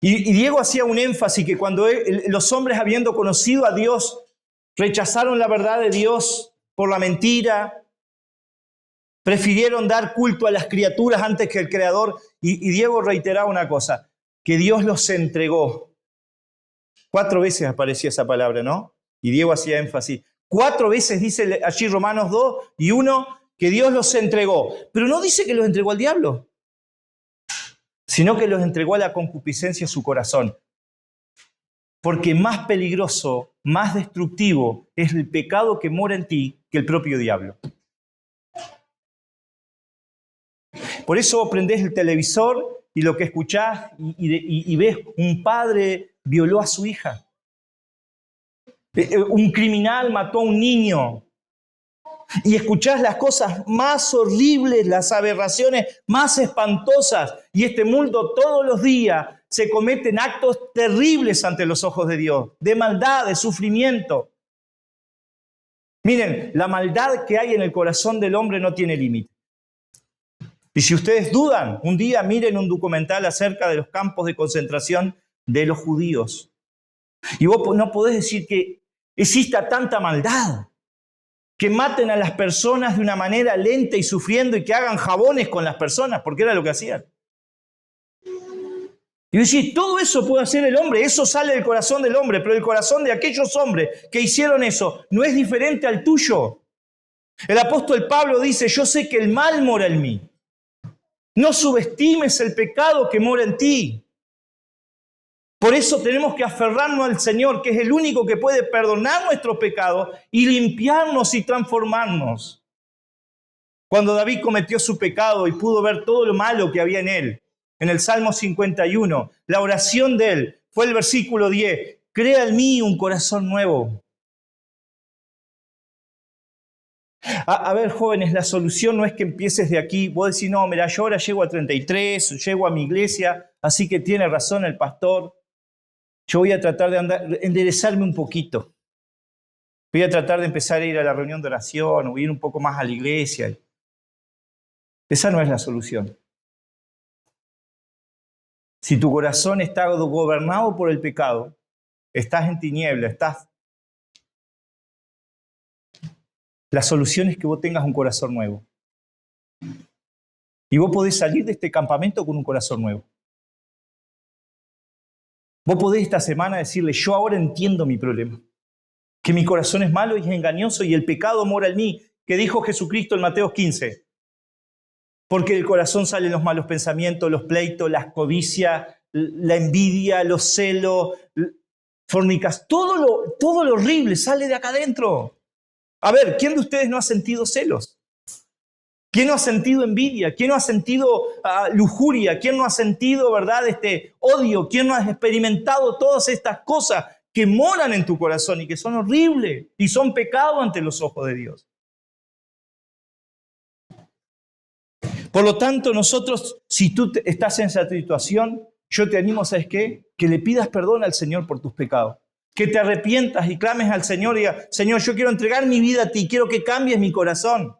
Y Diego hacía un énfasis que cuando los hombres, habiendo conocido a Dios, rechazaron la verdad de Dios por la mentira, prefirieron dar culto a las criaturas antes que al Creador. Y Diego reiteraba una cosa, que Dios los entregó. 4 veces aparecía esa palabra, ¿no? Y Diego hacía énfasis. 4 veces dice allí Romanos 2 y 1 que Dios los entregó. Pero no dice que los entregó al diablo, sino que los entregó a la concupiscencia de su corazón. Porque más peligroso, más destructivo es el pecado que mora en ti que el propio diablo. Por eso prendés el televisor y lo que escuchás y ves un padre violó a su hija. Un criminal mató a un niño. Y escuchás las cosas más horribles, las aberraciones más espantosas. Y este mundo todos los días se cometen actos terribles ante los ojos de Dios, de maldad, de sufrimiento. Miren, la maldad que hay en el corazón del hombre no tiene límite. Y si ustedes dudan, un día miren un documental acerca de los campos de concentración de los judíos. Y vos no podés decir que exista tanta maldad, que maten a las personas de una manera lenta y sufriendo y que hagan jabones con las personas, porque era lo que hacían. Y decir, todo eso puede hacer el hombre, eso sale del corazón del hombre, pero el corazón de aquellos hombres que hicieron eso no es diferente al tuyo. El apóstol Pablo dice, yo sé que el mal mora en mí. No subestimes el pecado que mora en ti. Por eso tenemos que aferrarnos al Señor, que es el único que puede perdonar nuestros pecados y limpiarnos y transformarnos. Cuando David cometió su pecado y pudo ver todo lo malo que había en él, en el Salmo 51, la oración de él fue el versículo 10, crea en mí un corazón nuevo. A ver, jóvenes, la solución no es que empieces de aquí. Vos decís, no, mira, yo ahora llego a 33, llego a mi iglesia, así que tiene razón el pastor. Yo voy a tratar de enderezarme un poquito. Voy a tratar de empezar a ir a la reunión de oración, o ir un poco más a la iglesia. Esa no es la solución. Si tu corazón está gobernado por el pecado, estás en tiniebla, la solución es que vos tengas un corazón nuevo. Y vos podés salir de este campamento con un corazón nuevo. Vos podés esta semana decirle, yo ahora entiendo mi problema. Que mi corazón es malo y es engañoso y el pecado mora en mí. Que dijo Jesucristo en Mateo 15. Porque del corazón salen los malos pensamientos, los pleitos, las codicias, la envidia, los celos, fornicas. Todo lo horrible sale de acá adentro. A ver, ¿quién de ustedes no ha sentido celos? ¿Quién no ha sentido envidia? ¿Quién no ha sentido lujuria? ¿Quién no ha sentido, verdad, odio? ¿Quién no ha experimentado todas estas cosas que moran en tu corazón y que son horribles y son pecado ante los ojos de Dios? Por lo tanto, nosotros, si tú estás en esa situación, yo te animo, ¿sabes qué? Que le pidas perdón al Señor por tus pecados. Que te arrepientas y clames al Señor y digas, Señor, yo quiero entregar mi vida a ti, quiero que cambies mi corazón.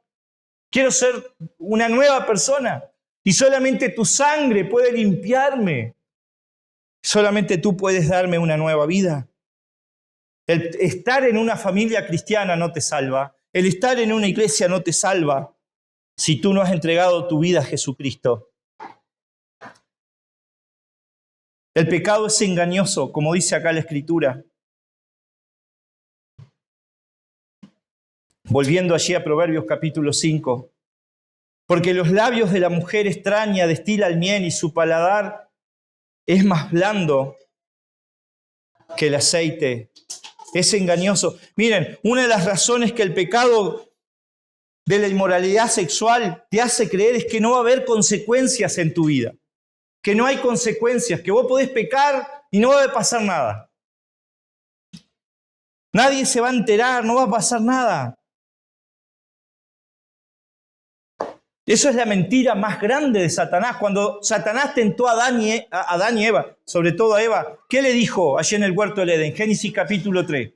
Quiero ser una nueva persona y solamente tu sangre puede limpiarme. Solamente tú puedes darme una nueva vida. El estar en una familia cristiana no te salva. El estar en una iglesia no te salva si tú no has entregado tu vida a Jesucristo. El pecado es engañoso, como dice acá la Escritura. Volviendo allí a Proverbios capítulo 5. Porque los labios de la mujer extraña destilan miel y su paladar es más blando que el aceite. Es engañoso. Miren, una de las razones que el pecado de la inmoralidad sexual te hace creer es que no va a haber consecuencias en tu vida. Que no hay consecuencias, que vos podés pecar y no va a pasar nada. Nadie se va a enterar, no va a pasar nada. Eso es la mentira más grande de Satanás. Cuando Satanás tentó a Adán y Eva, sobre todo a Eva, ¿qué le dijo allí en el huerto del Edén? Génesis capítulo 3.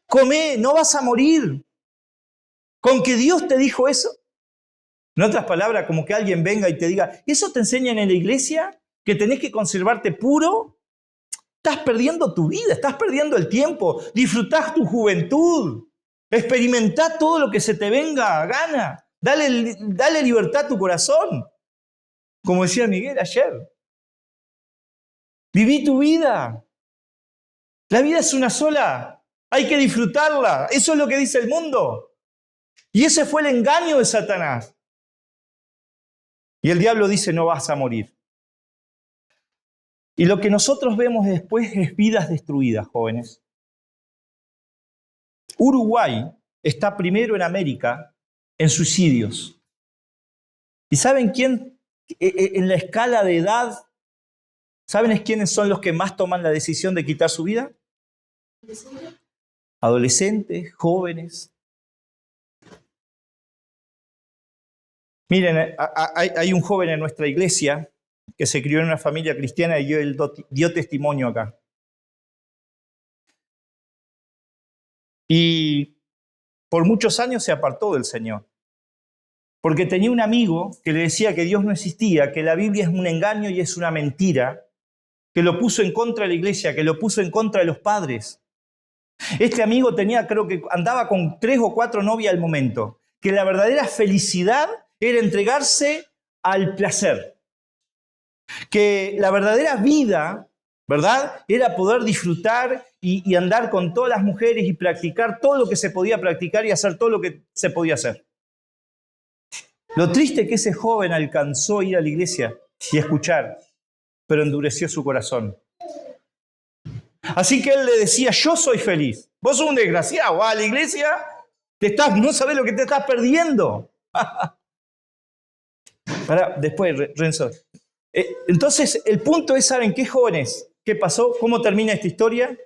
Come, no vas a morir. ¿Con que Dios te dijo eso? En otras palabras, como que alguien venga y te diga, ¿eso te enseñan en la iglesia? ¿Que tenés que conservarte puro? Estás perdiendo tu vida, estás perdiendo el tiempo. Disfrutás tu juventud. Experimentá todo lo que se te venga a gana. Dale libertad a tu corazón. Como decía Miguel ayer. Viví tu vida. La vida es una sola. Hay que disfrutarla. Eso es lo que dice el mundo. Y ese fue el engaño de Satanás. Y el diablo dice, no vas a morir. Y lo que nosotros vemos después es vidas destruidas, jóvenes. Uruguay está primero en América en suicidios. ¿Y saben quién? En la escala de edad, ¿saben quiénes son los que más toman la decisión de quitar su vida? Adolescentes, jóvenes. Miren, hay un joven en nuestra iglesia que se crió en una familia cristiana y dio testimonio acá. Y por muchos años se apartó del Señor. Porque tenía un amigo que le decía que Dios no existía, que la Biblia es un engaño y es una mentira, que lo puso en contra de la iglesia, que lo puso en contra de los padres. Este amigo creo que andaba con 3 o 4 novias al momento, que la verdadera felicidad era entregarse al placer, que la verdadera vida, ¿verdad?, era poder disfrutar y andar con todas las mujeres y practicar todo lo que se podía practicar y hacer todo lo que se podía hacer. Lo triste es que ese joven alcanzó a ir a la iglesia y escuchar, pero endureció su corazón. Así que él le decía, yo soy feliz. Vos sos un desgraciado, vas a la iglesia, no sabés lo que te estás perdiendo. Después, Renzo. Entonces, el punto es, ¿saben qué, jóvenes? ¿Qué pasó? ¿Cómo termina esta historia?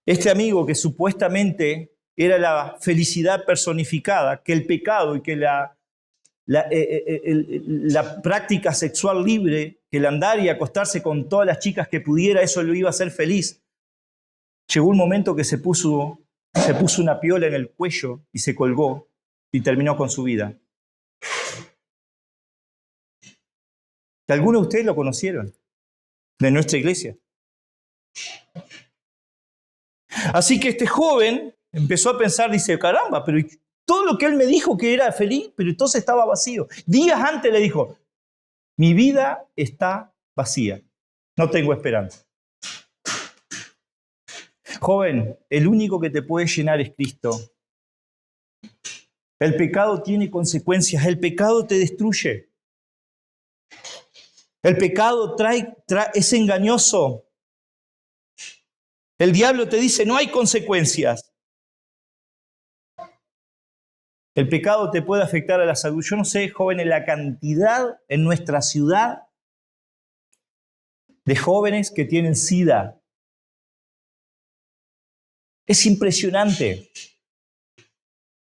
Este amigo que supuestamente era la felicidad personificada, que el pecado y que la práctica sexual libre, que el andar y acostarse con todas las chicas que pudiera, eso lo iba a hacer feliz. Llegó un momento que se puso una piola en el cuello y se colgó y terminó con su vida. ¿Algunos de ustedes lo conocieron? De nuestra iglesia. Así que este joven empezó a pensar, dice, caramba, pero todo lo que él me dijo que era feliz, pero entonces estaba vacío. Días antes le dijo, mi vida está vacía, no tengo esperanza. Joven, el único que te puede llenar es Cristo. El pecado tiene consecuencias, el pecado te destruye. El pecado es engañoso. El diablo te dice, no hay consecuencias. El pecado te puede afectar a la salud. Yo no sé, jóvenes, la cantidad en nuestra ciudad de jóvenes que tienen SIDA. Es impresionante.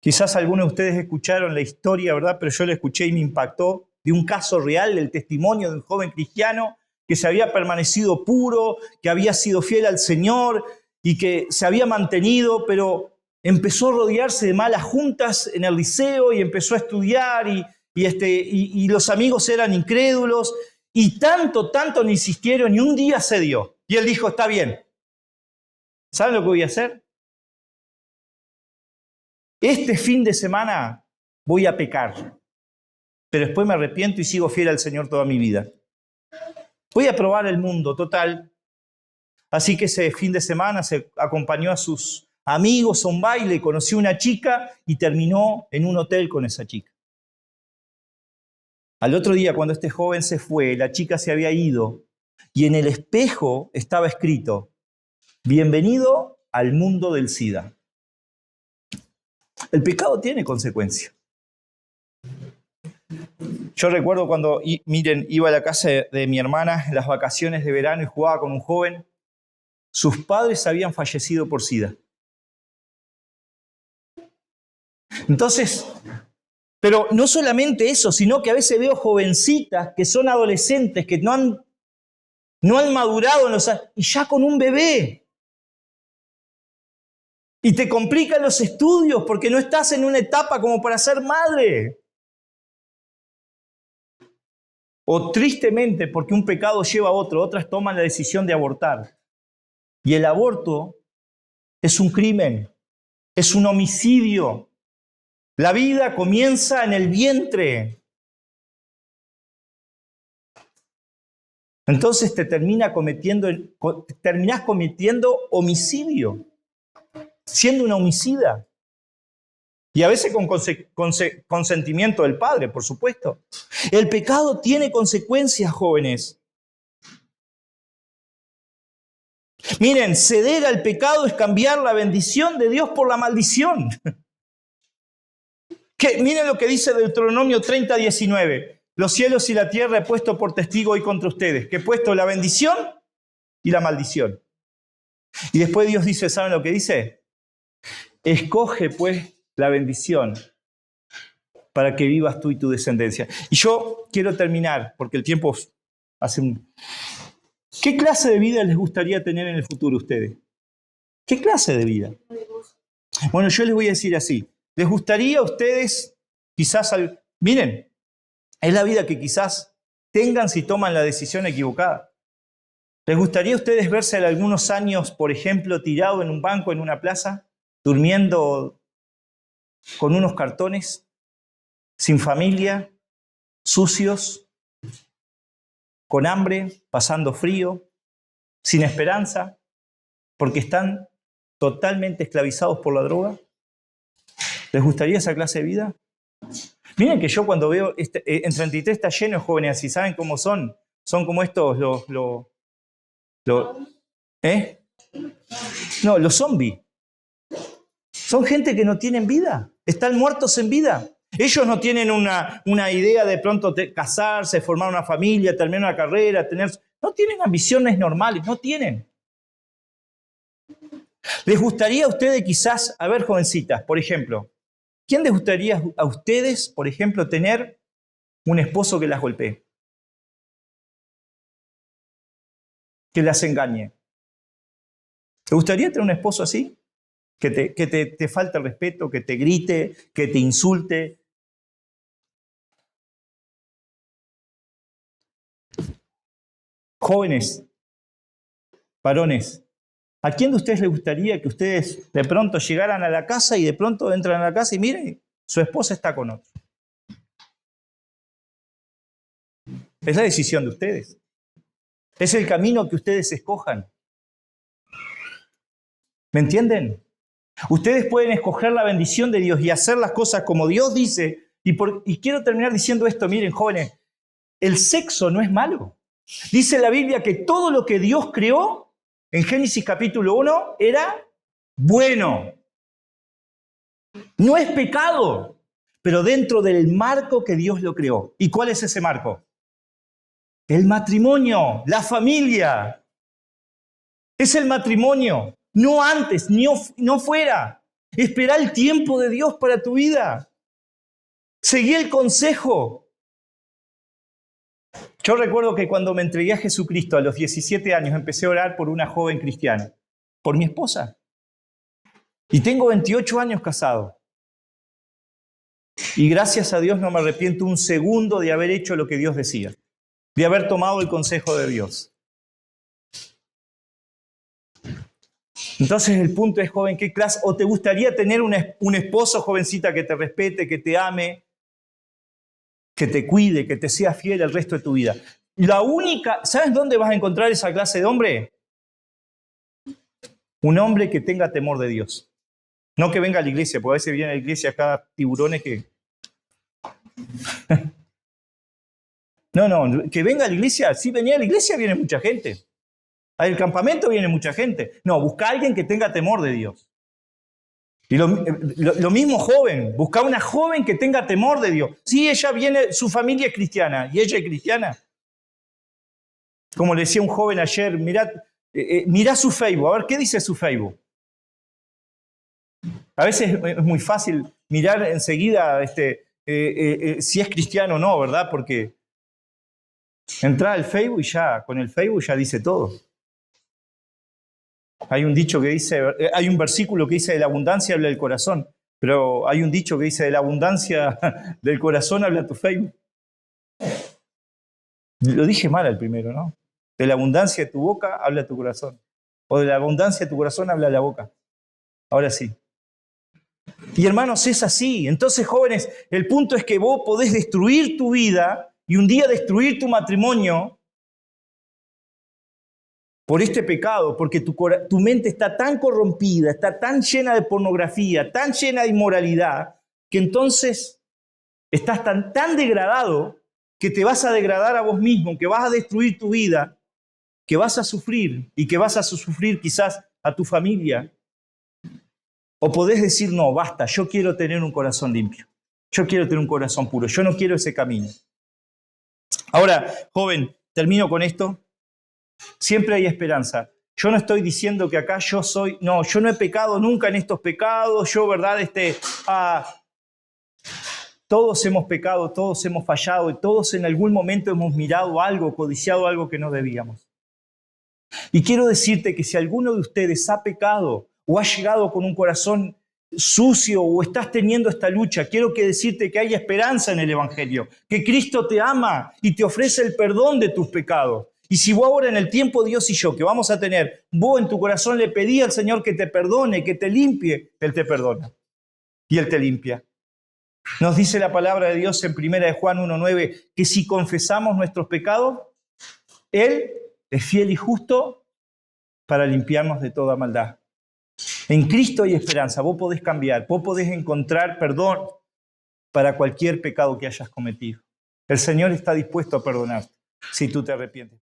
Quizás algunos de ustedes escucharon la historia, ¿verdad? Pero yo la escuché y me impactó, de un caso real, el testimonio de un joven cristiano que se había permanecido puro, que había sido fiel al Señor y que se había mantenido, pero empezó a rodearse de malas juntas en el liceo y empezó a estudiar y los amigos eran incrédulos Y tanto le insistieron y un día cedió. Y él dijo, está bien. ¿Saben lo que voy a hacer? Este fin de semana voy a pecar. Pero después me arrepiento y sigo fiel al Señor toda mi vida. Voy a probar el mundo, total. Así que ese fin de semana se acompañó a sus amigos a un baile, conoció una chica y terminó en un hotel con esa chica. Al otro día, cuando este joven se fue, la chica se había ido y en el espejo estaba escrito, bienvenido al mundo del SIDA. El pecado tiene consecuencias. Yo recuerdo cuando, miren, iba a la casa de mi hermana en las vacaciones de verano y jugaba con un joven. Sus padres habían fallecido por SIDA. Entonces, pero no solamente eso, sino que a veces veo jovencitas que son adolescentes, que no han madurado y ya con un bebé. Y te complican los estudios porque no estás en una etapa como para ser madre. O tristemente porque un pecado lleva a otro, otras toman la decisión de abortar. Y el aborto es un crimen, es un homicidio. La vida comienza en el vientre. Entonces terminás cometiendo homicidio, siendo una homicida. Y a veces con consentimiento del padre, por supuesto. El pecado tiene consecuencias, jóvenes. Miren, ceder al pecado es cambiar la bendición de Dios por la maldición. Miren lo que dice Deuteronomio 30:19. Los cielos y la tierra he puesto por testigo hoy contra ustedes, que he puesto la bendición y la maldición. Y después Dios dice, ¿saben lo que dice? Escoge pues la bendición para que vivas tú y tu descendencia. Y yo quiero terminar, porque el tiempo hace un... ¿Qué clase de vida les gustaría tener en el futuro ustedes? ¿Qué clase de vida? Bueno, yo les voy a decir así. ¿Les gustaría a ustedes quizás... Miren, es la vida que quizás tengan si toman la decisión equivocada. ¿Les gustaría a ustedes verse en algunos años, por ejemplo, tirado en un banco, en una plaza, durmiendo con unos cartones, sin familia, sucios, con hambre, pasando frío, sin esperanza, porque están totalmente esclavizados por la droga? ¿Les gustaría esa clase de vida? Miren que yo cuando veo, en 33 está lleno de jóvenes así, ¿saben cómo son? Son como estos, No, los zombies. Son gente que no tienen vida, están muertos en vida. Ellos no tienen una idea de pronto casarse, formar una familia, terminar una carrera, no tienen ambiciones normales, no tienen. ¿Les gustaría a ustedes quizás, a ver, jovencitas, por ejemplo, ¿quién les gustaría a ustedes, por ejemplo, tener un esposo que las golpee? Que las engañe. ¿Te gustaría tener un esposo así? Que te falte el respeto, que te grite, que te insulte. Jóvenes, varones, ¿a quién de ustedes les gustaría que ustedes de pronto llegaran a la casa y de pronto entran a la casa y miren, su esposa está con otro? Es la decisión de ustedes. Es el camino que ustedes escojan. ¿Me entienden? Ustedes pueden escoger la bendición de Dios y hacer las cosas como Dios dice. Y quiero terminar diciendo esto, miren, jóvenes, el sexo no es malo. Dice la Biblia que todo lo que Dios creó, en Génesis capítulo 1, era bueno. No es pecado, pero dentro del marco que Dios lo creó. ¿Y cuál es ese marco? El matrimonio, la familia. Es el matrimonio. No antes, no fuera. Espera el tiempo de Dios para tu vida. Seguí el consejo. Yo recuerdo que cuando me entregué a Jesucristo a los 17 años, empecé a orar por una joven cristiana, por mi esposa. Y tengo 28 años casado. Y gracias a Dios no me arrepiento un segundo de haber hecho lo que Dios decía. de haber tomado el consejo de Dios. Entonces el punto es, joven, ¿qué clase? ¿O te gustaría tener un esposo, jovencita, que te respete, que te ame, que te cuide, que te sea fiel el resto de tu vida? ¿Sabes dónde vas a encontrar esa clase de hombre? Un hombre que tenga temor de Dios. No que venga a la iglesia, porque a veces viene a la iglesia cada tiburones que... No, que venga a la iglesia. Si venía a la iglesia viene mucha gente. Al campamento viene mucha gente. No, busca a alguien que tenga temor de Dios. Y lo mismo joven, busca una joven que tenga temor de Dios. Sí, ella viene, su familia es cristiana, y ella es cristiana. Como le decía un joven ayer, mirá su Facebook, a ver qué dice su Facebook. A veces es muy fácil mirar enseguida si es cristiano o no, ¿verdad? Porque entra al Facebook y ya, con el Facebook ya dice todo. Hay un dicho que dice, hay un versículo que dice de la abundancia habla el corazón, pero hay un dicho que dice de la abundancia del corazón habla tu Facebook. Lo dije mal al primero, ¿no? De la abundancia de tu boca habla tu corazón. O de la abundancia de tu corazón habla la boca. Ahora sí. Y hermanos, es así. Entonces, jóvenes, el punto es que vos podés destruir tu vida y un día destruir tu matrimonio por este pecado, porque tu mente está tan corrompida, está tan llena de pornografía, tan llena de inmoralidad, que entonces estás tan degradado que te vas a degradar a vos mismo, que vas a destruir tu vida, que vas a sufrir y que vas a sufrir quizás a tu familia. O podés decir, no, basta, yo quiero tener un corazón limpio. Yo quiero tener un corazón puro. Yo no quiero ese camino. Ahora, joven, termino con esto. Siempre hay esperanza. Yo no estoy diciendo que acá yo no he pecado nunca en estos pecados. Yo, ¿verdad? Todos hemos pecado, todos hemos fallado y todos en algún momento hemos mirado algo, codiciado algo que no debíamos. Y quiero decirte que si alguno de ustedes ha pecado o ha llegado con un corazón sucio o estás teniendo esta lucha, quiero decirte que hay esperanza en el Evangelio, que Cristo te ama y te ofrece el perdón de tus pecados. Y si vos ahora en el tiempo Dios y yo que vamos a tener, vos en tu corazón le pedí al Señor que te perdone, que te limpie, Él te perdona y Él te limpia. Nos dice la palabra de Dios en 1 Juan 1:9 que si confesamos nuestros pecados, Él es fiel y justo para limpiarnos de toda maldad. En Cristo hay esperanza, vos podés cambiar, vos podés encontrar perdón para cualquier pecado que hayas cometido. El Señor está dispuesto a perdonarte si tú te arrepientes.